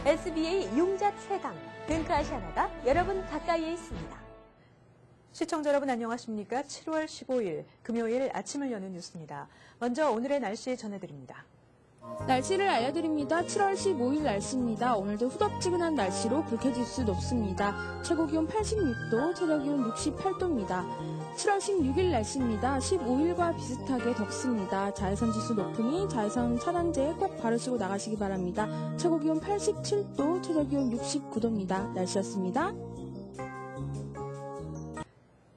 SBA 용자 최강, 뱅크아시아나가 여러분 가까이에 있습니다. 시청자 여러분 안녕하십니까? 7월 15일 금요일 아침을 여는 뉴스입니다. 먼저 오늘의 날씨 전해드립니다. 날씨를 알려드립니다. 7월 15일 날씨입니다. 오늘도 후덥지근한 날씨로 불쾌지수 높습니다. 최고기온 86도, 최저기온 68도입니다. 7월 16일 날씨입니다. 15일과 비슷하게 덥습니다. 자외선지수 높으니 자외선 차단제 꼭 바르시고 나가시기 바랍니다. 최고기온 87도, 최저기온 69도입니다. 날씨였습니다.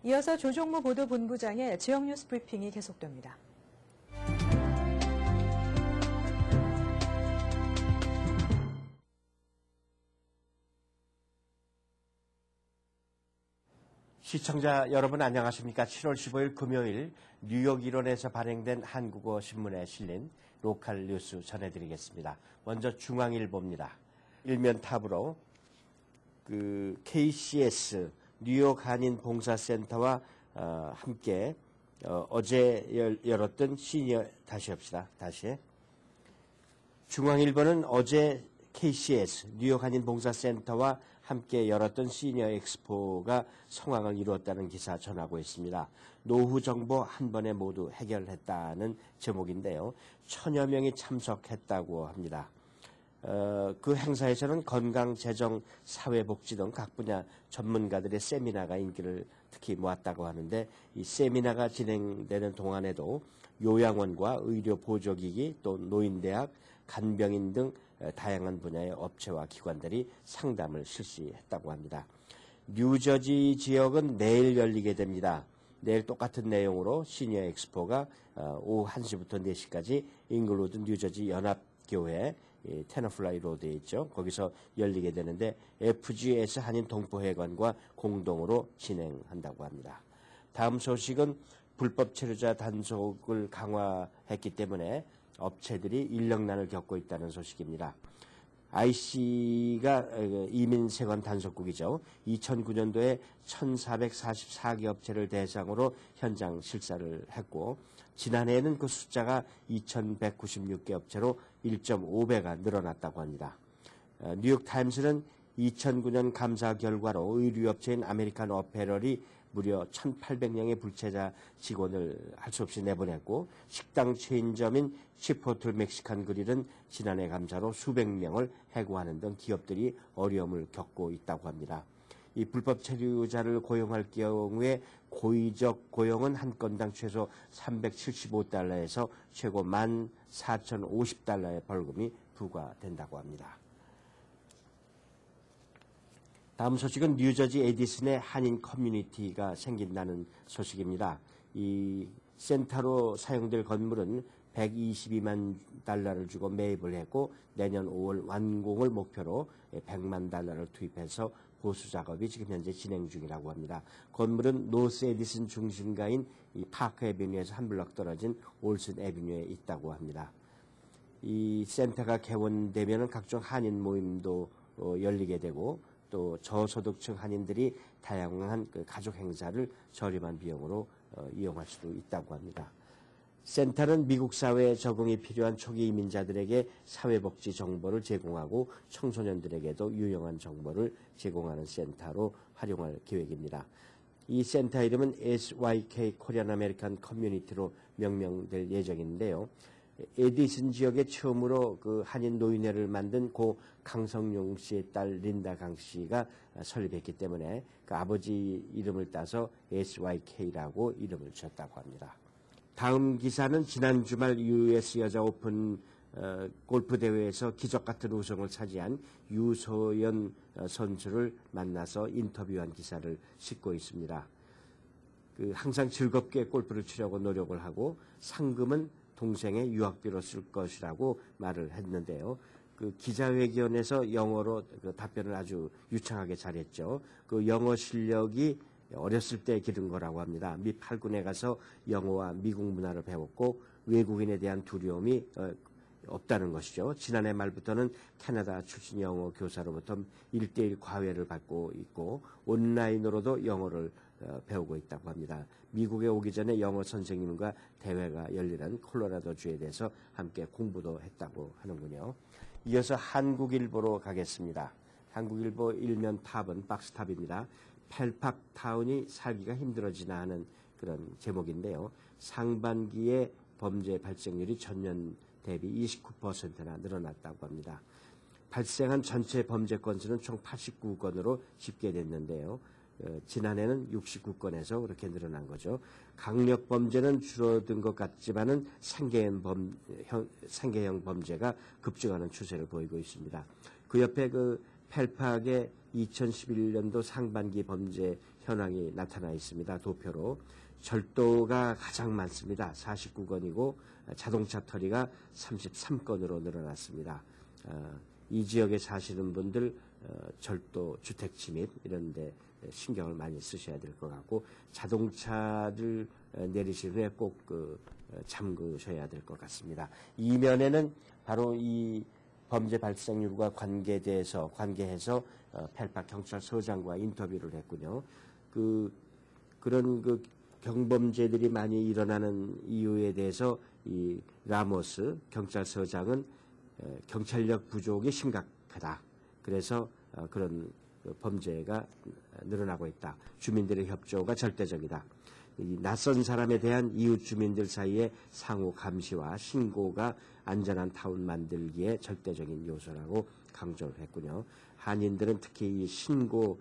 이어서 조종무 보도본부장의 지역 뉴스 브리핑이 계속됩니다. 시청자 여러분 안녕하십니까? 7월 15일 금요일 뉴욕 일원에서 발행된 한국어 신문에 실린 로컬 뉴스 전해드리겠습니다. 먼저 중앙일보입니다. 일면 탑으로 KCS 뉴욕 한인 봉사센터와 함께 어제 열었던 시니어 중앙일보는 어제 KCS 뉴욕 한인 봉사센터와 함께 열었던 시니어 엑스포가 성황을 이루었다는 기사 전하고 있습니다. 노후 정보 한 번에 모두 해결했다는 제목인데요. 1000여 명이 참석했다고 합니다. 그 행사에서는 건강, 재정, 사회복지 등 각 분야 전문가들의 세미나가 인기를 특히 모았다고 하는데 이 세미나가 진행되는 동안에도 요양원과 의료보조기기 또 노인대학, 간병인 등 다양한 분야의 업체와 기관들이 상담을 실시했다고 합니다. 뉴저지 지역은 내일 열리게 됩니다. 내일 똑같은 내용으로 시니어 엑스포가 오후 1시부터 4시까지 잉글우드 뉴저지 연합교회 테너플라이 로드에 있죠. 거기서 열리게 되는데 FGS 한인 동포회관과 공동으로 진행한다고 합니다. 다음 소식은 불법 체류자 단속을 강화했기 때문에 업체들이 인력난을 겪고 있다는 소식입니다. IC가 이민세관 단속국이죠. 2009년도에 1,444개 업체를 대상으로 현장 실사를 했고 지난해에는 그 숫자가 2,196개 업체로 1.5배가 늘어났다고 합니다. 뉴욕타임스는 2009년 감사 결과로 의류업체인 아메리칸 어페럴이 무려 1,800명의 불체자 직원을 할 수 없이 내보냈고 식당 체인점인 치포틀 멕시칸 그릴은 지난해 감사로 수백 명을 해고하는 등 기업들이 어려움을 겪고 있다고 합니다. 이 불법 체류자를 고용할 경우에 고의적 고용은 한 건당 최소 $375에서 최고 $14,050의 벌금이 부과된다고 합니다. 다음 소식은 뉴저지 에디슨에 한인 커뮤니티가 생긴다는 소식입니다. 이 센터로 사용될 건물은 $122만 주고 매입을 했고 내년 5월 완공을 목표로 $100만 투입해서 보수 작업이 지금 현재 진행 중이라고 합니다. 건물은 노스 에디슨 중심가인 이 파크 애비뉴에서 한 블럭 떨어진 올슨 애비뉴에 있다고 합니다. 이 센터가 개원되면 각종 한인 모임도 열리게 되고 또 저소득층 한인들이 다양한 가족 행사를 저렴한 비용으로 이용할 수도 있다고 합니다. 센터는 미국 사회에 적응이 필요한 초기 이민자들에게 사회복지 정보를 제공하고 청소년들에게도 유용한 정보를 제공하는 센터로 활용할 계획입니다. 이 센터 이름은 SYK 코리안 아메리칸 커뮤니티로 명명될 예정인데요. 에디슨 지역에 처음으로 그 한인 노인회를 만든 고 강성용 씨의 딸 린다 강 씨가 설립했기 때문에 그 아버지 이름을 따서 SYK라고 이름을 지었다고 합니다. 다음 기사는 지난 주말 US 여자 오픈 골프 대회에서 기적 같은 우승을 차지한 유소연 선수를 만나서 인터뷰한 기사를 싣고 있습니다. 항상 즐겁게 골프를 치려고 노력을 하고 상금은 동생의 유학비로 쓸 것이라고 말을 했는데요. 기자회견에서 영어로 답변을 아주 유창하게 잘했죠. 영어 실력이 어렸을 때 기른 거라고 합니다. 미 8군에 가서 영어와 미국 문화를 배웠고 외국인에 대한 두려움이 없다는 것이죠. 지난해 말부터는 캐나다 출신 영어 교사로부터 1:1 과외를 받고 있고 온라인으로도 영어를 배우고 있다고 합니다. 미국에 오기 전에 영어 선생님과 대회가 열리는 콜로라도주에 대해서 함께 공부도 했다고 하는군요. 이어서 한국일보로 가겠습니다. 한국일보 일면 탑은 박스탑입니다. 펠팍타운이 살기가 힘들어지나 하는 그런 제목인데요. 상반기에 범죄 발생률이 전년 대비 29%나 늘어났다고 합니다. 발생한 전체 범죄 건수는 총 89건으로 집계됐는데요. 지난해는 69건에서 그렇게 늘어난 거죠. 강력 범죄는 줄어든 것 같지만은 생계형 범죄가 급증하는 추세를 보이고 있습니다. 그 옆에 그 펠팍의 2011년도 상반기 범죄 현황이 나타나 있습니다. 도표로 절도가 가장 많습니다. 49건이고 자동차 터리가 33건으로 늘어났습니다. 이 지역에 사시는 분들 절도, 주택 침입 이런 데 신경을 많이 쓰셔야 될 것 같고 자동차를 내리실 후에 꼭 잠그셔야 될 것 같습니다. 이면에는 바로 이 범죄 발생률과 관계해서 펠팍 경찰서장과 인터뷰를 했군요. 그런 경범죄들이 많이 일어나는 이유에 대해서 이 라모스 경찰서장은 경찰력 부족이 심각하다. 그래서 그런 범죄가 늘어나고 있다. 주민들의 협조가 절대적이다. 이 낯선 사람에 대한 이웃 주민들 사이의 상호 감시와 신고가 안전한 타운 만들기에 절대적인 요소라고 강조를 했군요. 한인들은 특히 이 신고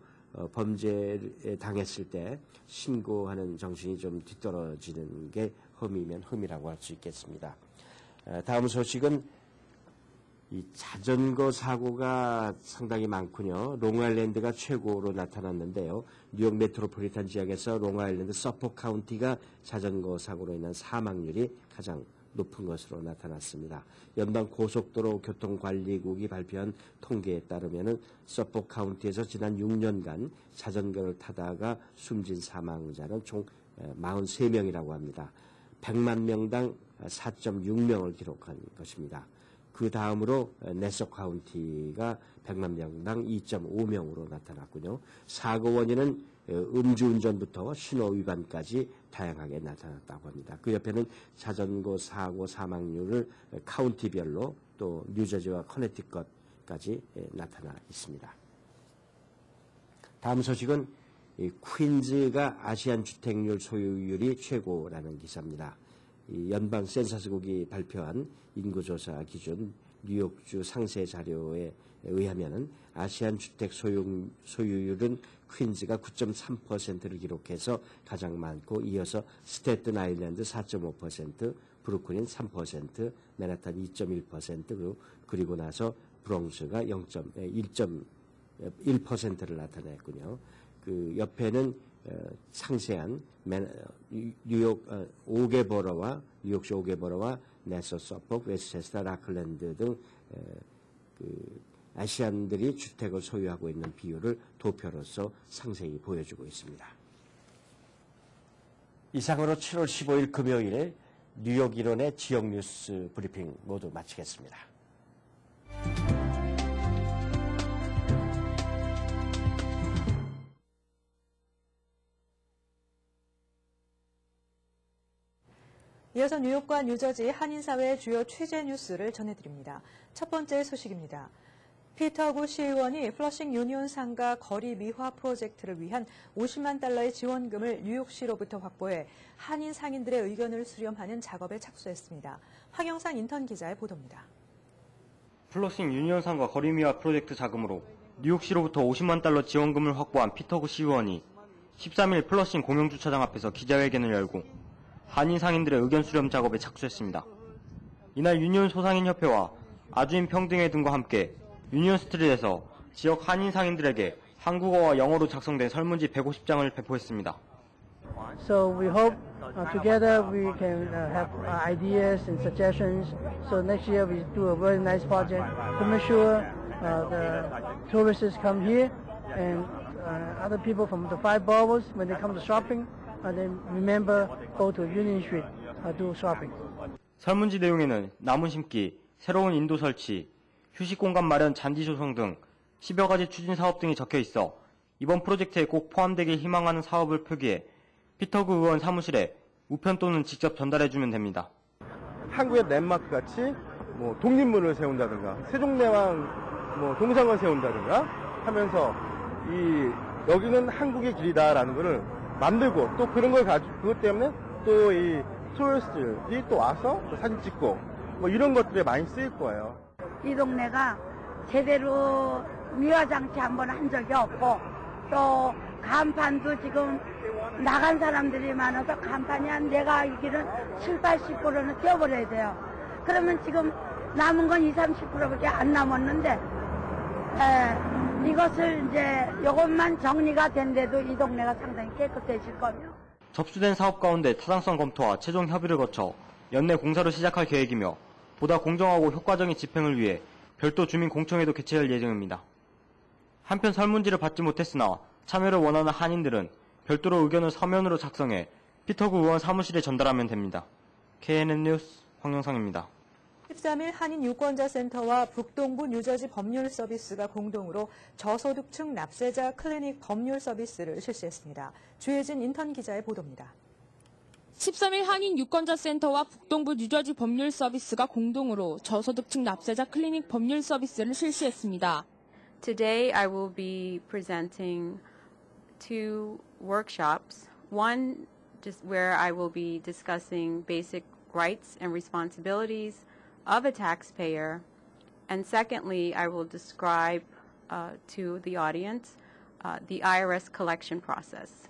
범죄에 당했을 때 신고하는 정신이 좀 뒤떨어지는 게 흠이면 흠이라고 할 수 있겠습니다. 다음 소식은 이 자전거 사고가 상당히 많군요. 롱아일랜드가 최고로 나타났는데요. 뉴욕 메트로폴리탄 지역에서 롱아일랜드 서포 카운티가 자전거 사고로 인한 사망률이 가장 높은 것으로 나타났습니다. 연방 고속도로 교통관리국이 발표한 통계에 따르면 서포 카운티에서 지난 6년간 자전거를 타다가 숨진 사망자는 총 43명이라고 합니다. 100만 명당 4.6명을 기록한 것입니다. 그 다음으로 네소 카운티가 100만 명당 2.5명으로 나타났군요. 사고 원인은 음주운전부터 신호 위반까지 다양하게 나타났다고 합니다. 그 옆에는 자전거 사고 사망률을 카운티별로 또 뉴저지와 커네티컷까지 나타나 있습니다. 다음 소식은 퀸즈가 아시안 주택률 소유율이 최고라는 기사입니다. 이 연방 센서스국이 발표한 인구조사 기준 뉴욕주 상세 자료에 의하면 아시안 주택 소유율은 퀸즈가 9.3%를 기록해서 가장 많고 이어서 스태튼 아일랜드 4.5%, 브루클린 3%, 맨하탄 2.1%, 그리고 나서 브롱스가 1.1%를 나타냈군요. 그 옆에는 상세한 뉴욕 5개 버러와 뉴욕시 5개 버러와 네소, 서폭, 웨스체스터, 라클랜드 등 아시안들이 주택을 소유하고 있는 비율을 도표로서 상세히 보여주고 있습니다. 이상으로 7월 15일 금요일 뉴욕 일원의 지역 뉴스 브리핑 모두 마치겠습니다. 이어서 뉴욕과 뉴저지 한인사회의 주요 취재 뉴스를 전해드립니다. 첫 번째 소식입니다. 피터 구 시의원이 플러싱 유니온 상가 거리 미화 프로젝트를 위한 50만 달러의 지원금을 뉴욕시로부터 확보해 한인 상인들의 의견을 수렴하는 작업에 착수했습니다. 황영상 인턴 기자의 보도입니다. 플러싱 유니온 상가 거리 미화 프로젝트 자금으로 뉴욕시로부터 50만 달러 지원금을 확보한 피터 구 시의원이 13일 플러싱 공영주차장 앞에서 기자회견을 열고 한인 상인들의 의견 수렴 작업에 착수했습니다. 이날 유니온 소상인협회와 아주인 평등회 등과 함께 유니온 스트릿에서 지역 한인 상인들에게 한국어와 영어로 작성된 설문지 150장을 배포했습니다. So we hope together we can have ideas and suggestions. So next year we do a very nice project to make sure the tourists come here and other people from the 5 boroughs when they come to shopping. Then remember go to Union Street do shopping. 설문지 내용에는 나무 심기, 새로운 인도 설치, 휴식 공간 마련 잔디 조성 등 10여 가지 추진 사업 등이 적혀 있어 이번 프로젝트에 꼭 포함되길 희망하는 사업을 표기해 피터구 의원 사무실에 우편 또는 직접 전달해주면 됩니다. 한국의 랜마크 같이 뭐 독립문을 세운다든가 세종대왕 뭐 동상을 세운다든가 하면서 여기는 한국의 길이다라는 것을 만들고 또 그런 걸 가지고 그것 때문에 또 이 토리스트들이 또 와서 또 사진 찍고 뭐 이런 것들에 많이 쓰일 거예요. 이 동네가 제대로 미화장치 한번 한 적이 없고 또 간판도 지금 나간 사람들이 많아서 간판이 한 내가 알기로는 70~80%는 떼어버려야 돼요. 그러면 지금 남은 건 20~30%밖에 안 남았는데 이것을 이제 이것만 정리가 된데도 이 동네가 상당히 깨끗해질 거며. 접수된 사업 가운데 타당성 검토와 최종 협의를 거쳐 연내 공사를 시작할 계획이며 보다 공정하고 효과적인 집행을 위해 별도 주민 공청회도 개최할 예정입니다. 한편 설문지를 받지 못했으나 참여를 원하는 한인들은 별도로 의견을 서면으로 작성해 피터구 의원 사무실에 전달하면 됩니다. KNN 뉴스 황영상입니다. 13일 한인 유권자 센터와 북동부 뉴저지 법률 서비스가 공동으로 저소득층 납세자 클리닉 법률 서비스를 실시했습니다. 주혜진 인턴 기자의 보도입니다. 13일 한인 유권자 센터와 북동부 뉴저지 법률 서비스가 공동으로 저소득층 납세자 클리닉 법률 서비스를 실시했습니다. Today I will be presenting two workshops. One just where I will be discussing basic rights and responsibilities of a taxpayer, and secondly, I will describe to the audience the IRS collection process.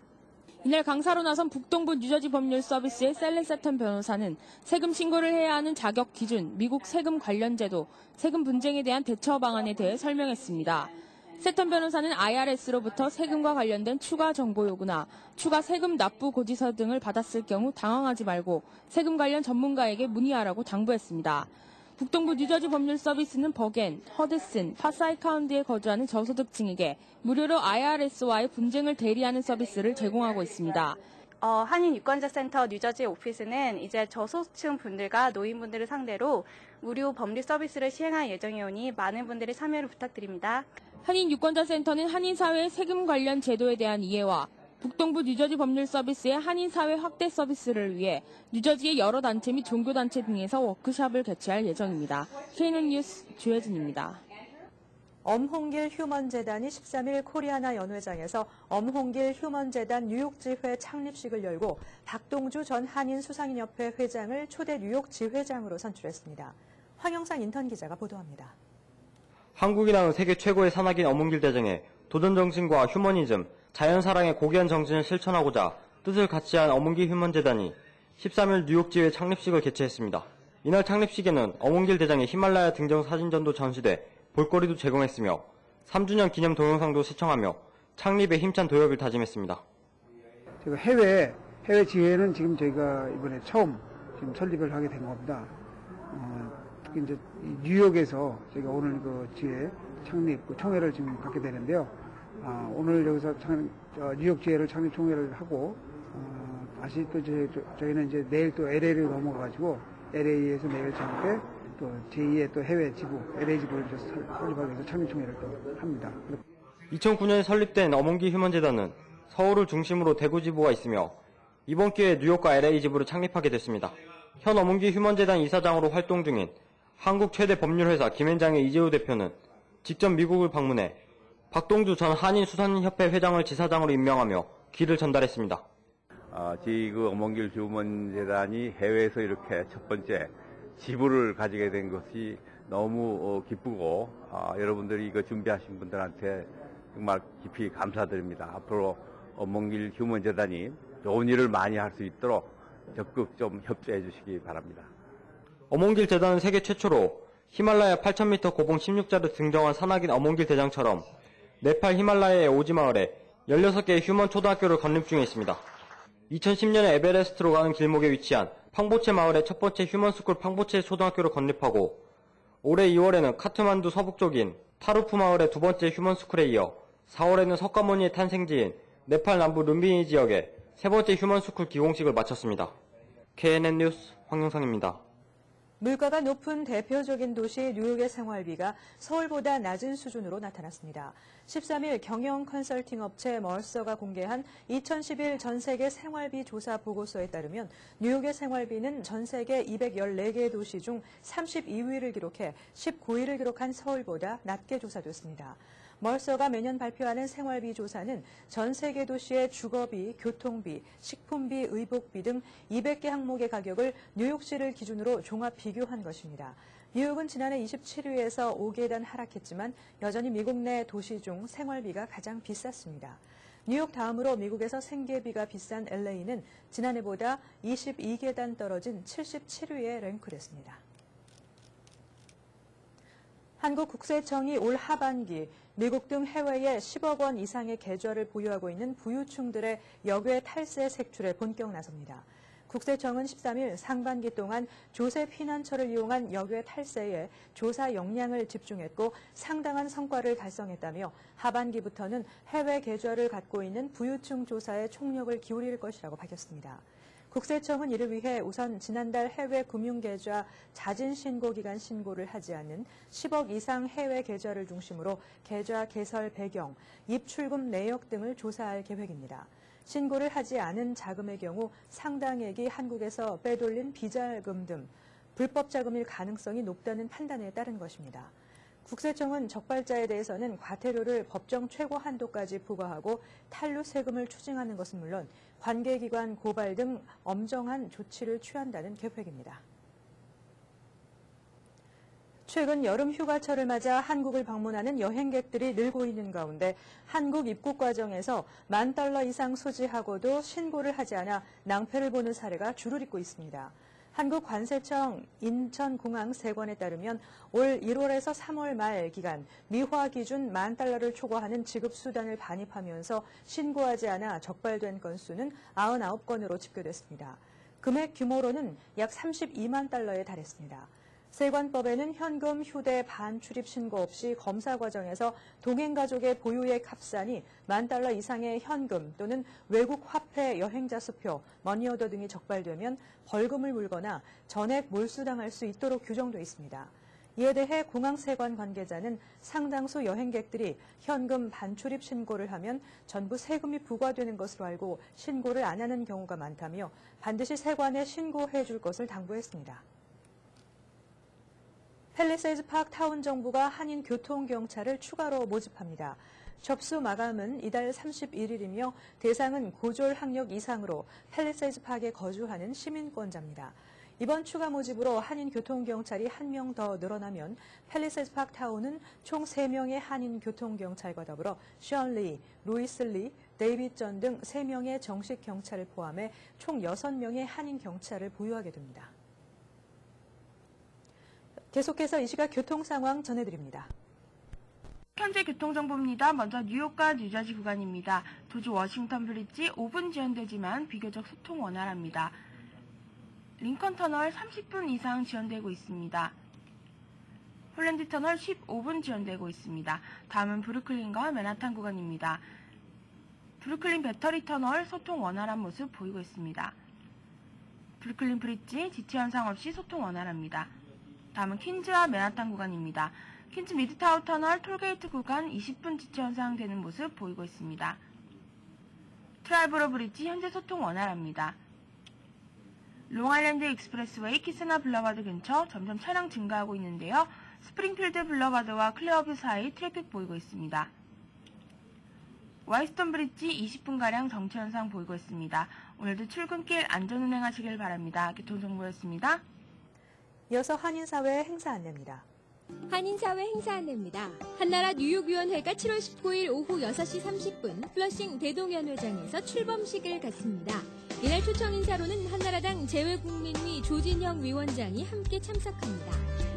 이날 강사로 나선 북동부 뉴저지 법률 서비스의 셀리 세턴 변호사는 세금 신고를 해야 하는 자격 기준, 미국 세금 관련 제도, 세금 분쟁에 대한 대처 방안에 대해 설명했습니다. 세턴 변호사는 IRS로부터 세금과 관련된 추가 정보 요구나 추가 세금 납부 고지서 등을 받았을 경우 당황하지 말고 세금 관련 전문가에게 문의하라고 당부했습니다. 북동부 뉴저지 법률 서비스는 버겐, 허드슨, 파사이 카운티에 거주하는 저소득층에게 무료로 IRS와의 분쟁을 대리하는 서비스를 제공하고 있습니다. 한인 유권자 센터 뉴저지 오피스는 이제 저소득층 분들과 노인분들을 상대로 무료 법률 서비스를 시행할 예정이오니 많은 분들의 참여를 부탁드립니다. 한인 유권자 센터는 한인 사회의 세금 관련 제도에 대한 이해와 북동부 뉴저지 법률 서비스의 한인 사회 확대 서비스를 위해 뉴저지의 여러 단체 및 종교단체 등에서 워크숍을 개최할 예정입니다. KNN 뉴스 주혜진입니다. 엄홍길 휴먼재단이 13일 코리아나 연회장에서 엄홍길 휴먼재단 뉴욕지회 창립식을 열고 박동주 전 한인수상인협회 회장을 초대 뉴욕 지회장으로 선출했습니다. 황영상 인턴 기자가 보도합니다. 한국인왕은 세계 최고의 산악인 엄홍길 대장의 도전정신과 휴머니즘, 자연사랑의 고귀한 정신을 실천하고자 뜻을 같이 한 엄홍길 휴먼재단이 13일 뉴욕지회 창립식을 개최했습니다. 이날 창립식에는 엄홍길 대장의 히말라야 등정 사진전도 전시돼 볼거리도 제공했으며 3주년 기념 동영상도 시청하며 창립에 힘찬 도약을 다짐했습니다. 제가 해외 지회는 지금 저희가 이번에 처음 지금 설립을 하게 된 겁니다. 특히 이제 뉴욕에서 저희가 오늘 그 지회 창립 그 총회를 지금 갖게 되는데요. 오늘 여기서 뉴욕 지회를 창립 총회를 하고 다시 또 저희는 이제 내일 또 LA로 넘어가가지고 LA에서 내일 저녁에 또 제2의 또 해외 지부 LA 지부를 설립하기 위해서 창립 총회를 또 합니다. 2009년에 설립된 엄홍길 휴먼재단은 서울을 중심으로 대구 지부가 있으며 이번 기회에 뉴욕과 LA 지부를 창립하게 됐습니다. 현 엄홍길 휴먼재단 이사장으로 활동 중인 한국 최대 법률회사 김앤장의 이재우 대표는 직접 미국을 방문해 박동주 전 한인수산협회 회장을 지사장으로 임명하며 기를 전달했습니다. 저희 그 엄홍길 휴먼재단이 해외에서 이렇게 첫 번째 지부를 가지게 된 것이 너무 기쁘고 여러분들이 이거 준비하신 분들한테 정말 깊이 감사드립니다. 앞으로 엄홍길 휴먼재단이 좋은 일을 많이 할 수 있도록 적극 좀 협조해 주시기 바랍니다. 엄홍길 재단은 세계 최초로 히말라야 8,000m 고봉 16자를 등정한 산악인 엄홍길 대장처럼 네팔 히말라야의 오지마을에 16개의 휴먼 초등학교를 건립 중에 있습니다. 2010년에 에베레스트로 가는 길목에 위치한 팡보체 마을의 첫 번째 휴먼스쿨 팡보체 초등학교를 건립하고 올해 2월에는 카트만두 서북쪽인 타루프 마을의 두 번째 휴먼스쿨에 이어 4월에는 석가모니의 탄생지인 네팔 남부 룸비니 지역에 세 번째 휴먼스쿨 기공식을 마쳤습니다. KNN 뉴스 황영상입니다. 물가가 높은 대표적인 도시 뉴욕의 생활비가 서울보다 낮은 수준으로 나타났습니다. 13일 경영 컨설팅 업체 멀서가 공개한 2011 전 세계 생활비 조사 보고서에 따르면 뉴욕의 생활비는 전 세계 214개 도시 중 32위를 기록해 19위를 기록한 서울보다 낮게 조사됐습니다. 멀서가 매년 발표하는 생활비 조사는 전 세계 도시의 주거비, 교통비, 식품비, 의복비 등 200개 항목의 가격을 뉴욕시를 기준으로 종합 비교한 것입니다. 뉴욕은 지난해 27위에서 5계단 하락했지만 여전히 미국 내 도시 중 생활비가 가장 비쌌습니다. 뉴욕 다음으로 미국에서 생계비가 비싼 LA는 지난해보다 22계단 떨어진 77위에 랭크됐습니다. 한국국세청이 올 하반기 미국 등 해외에 10억 원 이상의 계좌를 보유하고 있는 부유층들의 역외 탈세 색출에 본격 나섭니다. 국세청은 13일 상반기 동안 조세 피난처를 이용한 역외 탈세에 조사 역량을 집중했고 상당한 성과를 달성했다며 하반기부터는 해외 계좌를 갖고 있는 부유층 조사에 총력을 기울일 것이라고 밝혔습니다. 국세청은 이를 위해 우선 지난달 해외 금융계좌 자진신고 기간 신고를 하지 않는 10억 이상 해외 계좌를 중심으로 계좌 개설 배경, 입출금 내역 등을 조사할 계획입니다. 신고를 하지 않은 자금의 경우 상당액이 한국에서 빼돌린 비자금 등 불법 자금일 가능성이 높다는 판단에 따른 것입니다. 국세청은 적발자에 대해서는 과태료를 법정 최고 한도까지 부과하고 탈루 세금을 추징하는 것은 물론 관계기관 고발 등 엄정한 조치를 취한다는 계획입니다. 최근 여름 휴가철을 맞아 한국을 방문하는 여행객들이 늘고 있는 가운데 한국 입국 과정에서 $10,000 이상 소지하고도 신고를 하지 않아 낭패를 보는 사례가 줄을 잇고 있습니다. 한국관세청 인천공항세관에 따르면 올 1월에서 3월 말 기간 미화 기준 $10,000를 초과하는 지급수단을 반입하면서 신고하지 않아 적발된 건수는 99건으로 집계됐습니다. 금액 규모로는 약 $32만 달러에 달했습니다. 세관법에는 현금, 휴대, 반출입 신고 없이 검사 과정에서 동행가족의 보유액 합산이 $10,000 이상의 현금 또는 외국 화폐, 여행자 수표, 머니오더 등이 적발되면 벌금을 물거나 전액 몰수당할 수 있도록 규정돼 있습니다. 이에 대해 공항세관 관계자는 상당수 여행객들이 현금 반출입 신고를 하면 전부 세금이 부과되는 것으로 알고 신고를 안 하는 경우가 많다며 반드시 세관에 신고해 줄 것을 당부했습니다. 팰리세이드 파크 타운 정부가 한인 교통경찰을 추가로 모집합니다. 접수 마감은 이달 31일이며 대상은 고졸 학력 이상으로 팰리세이드 파크에 거주하는 시민권자입니다. 이번 추가 모집으로 한인 교통경찰이 1명 더 늘어나면 팰리세이드 파크 타운은 총 3명의 한인 교통경찰과 더불어 션 리, 루이스 리, 데이빗 전 등 3명의 정식 경찰을 포함해 총 6명의 한인 경찰을 보유하게 됩니다. 계속해서 이 시각 교통 상황 전해드립니다. 현재 교통정보입니다. 먼저 뉴욕과 뉴저지 구간입니다. 도주 워싱턴 브리지 5분 지연되지만 비교적 소통 원활합니다. 링컨 터널 30분 이상 지연되고 있습니다. 홀랜드 터널 15분 지연되고 있습니다. 다음은 브루클린과 맨하탄 구간입니다. 브루클린 배터리 터널 소통 원활한 모습 보이고 있습니다. 브루클린 브릿지 지체 현상 없이 소통 원활합니다. 다음은 퀸즈와 맨하탄 구간입니다. 퀸즈 미드타운 터널 톨게이트 구간 20분 지체 현상 되는 모습 보이고 있습니다. 트라이브로 브릿지 현재 소통 원활합니다. 롱아일랜드 익스프레스웨이 키스나 블러바드 근처 점점 차량 증가하고 있는데요. 스프링필드 블러바드와 클레어뷰 사이 트래픽 보이고 있습니다. 와이스톤 브릿지 20분가량 정체 현상 보이고 있습니다. 오늘도 출근길 안전운행하시길 바랍니다. 교통정보였습니다. 이어서 한인사회 행사 안내입니다. 한인사회 행사 안내입니다. 한나라 뉴욕위원회가 7월 19일 오후 6시 30분 플러싱 대동연회장에서 출범식을 갖습니다. 이날 초청 인사로는 한나라당 재외국민위 조진형 위원장이 함께 참석합니다.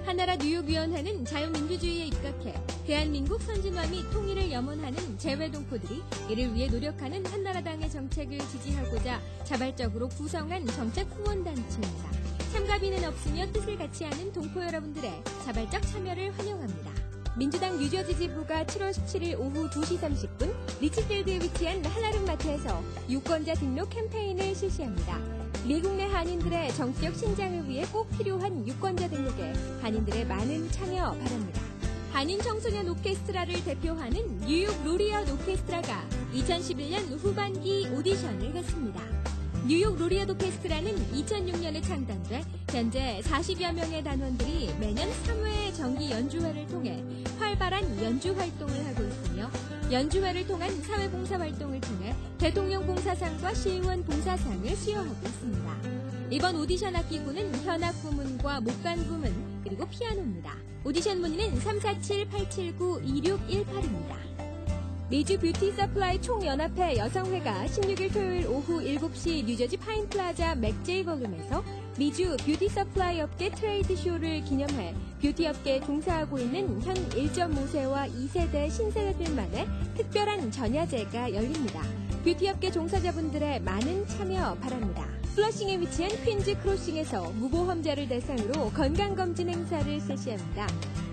한나라 뉴욕위원회는 자유민주주의에 입각해 대한민국 선진화 및 통일을 염원하는 재외동포들이 이를 위해 노력하는 한나라당의 정책을 지지하고자 자발적으로 구성한 정책 후원단체입니다. 참가비는 없으며 뜻을 같이 하는 동포 여러분들의 자발적 참여를 환영합니다. 민주당 뉴저지 지부가 7월 17일 오후 2시 30분 리치필드에 위치한 한라름마트에서 유권자 등록 캠페인을 실시합니다. 미국 내 한인들의 정치적 신장을 위해 꼭 필요한 유권자 등록에 한인들의 많은 참여 바랍니다. 한인 청소년 오케스트라를 대표하는 뉴욕 로리엇 오케스트라가 2011년 후반기 오디션을 했습니다. 뉴욕 로리엇 오케스트라는 2006년에 창단돼 현재 40여 명의 단원들이 매년 3회 정기 연주회를 통해 활발한 연주 활동을 하고 있으며 연주회를 통한 사회봉사활동을 통해 대통령 봉사상과 시의원 봉사상을 수여하고 있습니다. 이번 오디션 악기구는 현악 부문과 목관 부문 그리고 피아노입니다. 오디션 문의는 347-879-2618입니다. 미주 뷰티 서플라이 총연합회 여성회가 16일 토요일 오후 7시 뉴저지 파인플라자 맥제이 볼룸에서 미주 뷰티 서플라이 업계 트레이드 쇼를 기념해 뷰티 업계에 종사하고 있는 현 1.5세와 2세대 신세대들만의 특별한 전야제가 열립니다. 뷰티 업계 종사자분들의 많은 참여 바랍니다. 플러싱에 위치한 퀸즈 크로싱에서 무보험자를 대상으로 건강검진 행사를 실시합니다.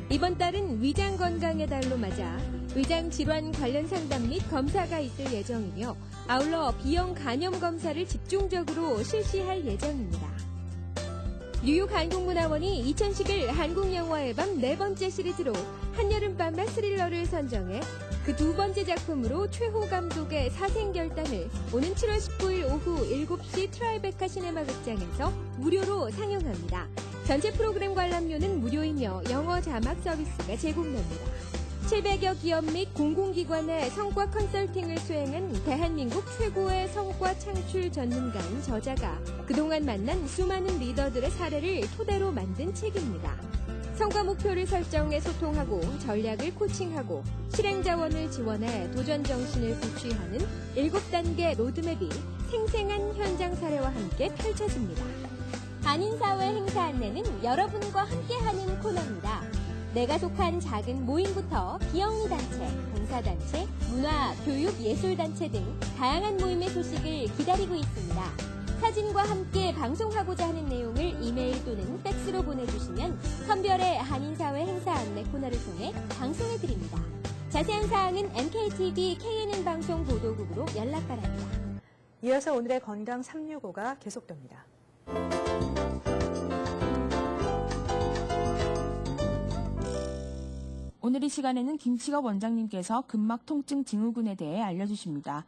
이번 달은 위장 건강의 달로 맞아 위장 질환 관련 상담 및 검사가 있을 예정이며 아울러 B형 간염 검사를 집중적으로 실시할 예정입니다. 뉴욕 한국문화원이 2011 한국영화의 밤 4번째 시리즈로 한여름밤의 스릴러를 선정해 그 2번째 작품으로 최호 감독의 사생결단을 오는 7월 19일 오후 7시 트라이베카 시네마 극장에서 무료로 상영합니다. 전체 프로그램 관람료는 무료이며 영어 자막 서비스가 제공됩니다. 700여 기업 및 공공기관의 성과 컨설팅을 수행한 대한민국 최고의 성과 창출 전문가인 저자가 그동안 만난 수많은 리더들의 사례를 토대로 만든 책입니다. 성과 목표를 설정해 소통하고 전략을 코칭하고 실행 자원을 지원해 도전 정신을 구취하는 7단계 로드맵이 생생한 현장 사례와 함께 펼쳐집니다. 한인사회 행사 안내는 여러분과 함께하는 코너입니다. 내가 속한 작은 모임부터 비영리 단체, 봉사단체, 문화, 교육, 예술단체 등 다양한 모임의 소식을 기다리고 있습니다. 사진과 함께 방송하고자 하는 내용을 이메일 또는 팩스로 보내주시면 선별의 한인사회 행사 안내 코너를 통해 방송해드립니다. 자세한 사항은 MKTV KNN 방송 보도국으로 연락 바랍니다. 이어서 오늘의 건강 365가 계속됩니다. 오늘 이 시간에는 김치갑 원장님께서 근막 통증 증후군에 대해 알려주십니다.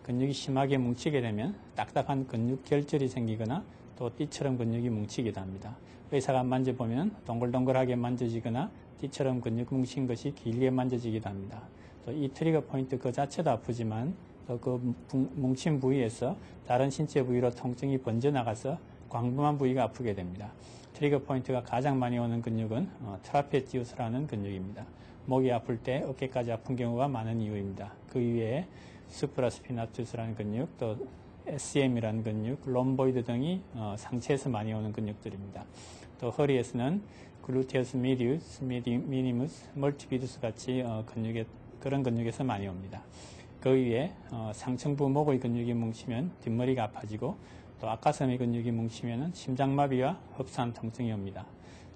근육이 심하게 뭉치게 되면 딱딱한 근육 결절이 생기거나 또 띠처럼 근육이 뭉치기도 합니다. 의사가 만져보면 동글동글하게 만져지거나 띠처럼 근육 뭉친 것이 길게 만져지기도 합니다. 또 이 트리거 포인트 그 자체도 아프지만 또 그 뭉친 부위에서 다른 신체 부위로 통증이 번져나가서 광범한 부위가 아프게 됩니다. 트리거 포인트가 가장 많이 오는 근육은 트라페지우스라는 근육입니다. 목이 아플 때 어깨까지 아픈 경우가 많은 이유입니다. 그 이외에 수프라스피나투스라는 근육, 또 SCM이라는 근육, 롬보이드 등이 상체에서 많이 오는 근육들입니다. 또 허리에서는 글루테우스 미디우스, 미니무스, 멀티비두스 같이 그런 근육에서 많이 옵니다. 그 이외에 상층부 목의 근육이 뭉치면 뒷머리가 아파지고 또 앞가슴의 근육이 뭉치면 심장마비와 흡사한 통증이 옵니다.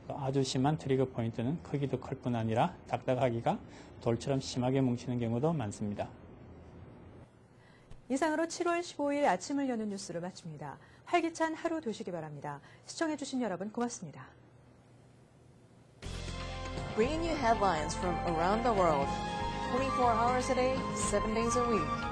또 아주 심한 트리거 포인트는 크기도 클 뿐 아니라 딱딱하기가 돌처럼 심하게 뭉치는 경우도 많습니다. 이상으로 7월 15일 아침을 여는 뉴스를 마칩니다. 활기찬 하루 되시기 바랍니다. 시청해주신 여러분 고맙습니다. Bringing you headlines from around the world, 24 hours a day, 7 days a week.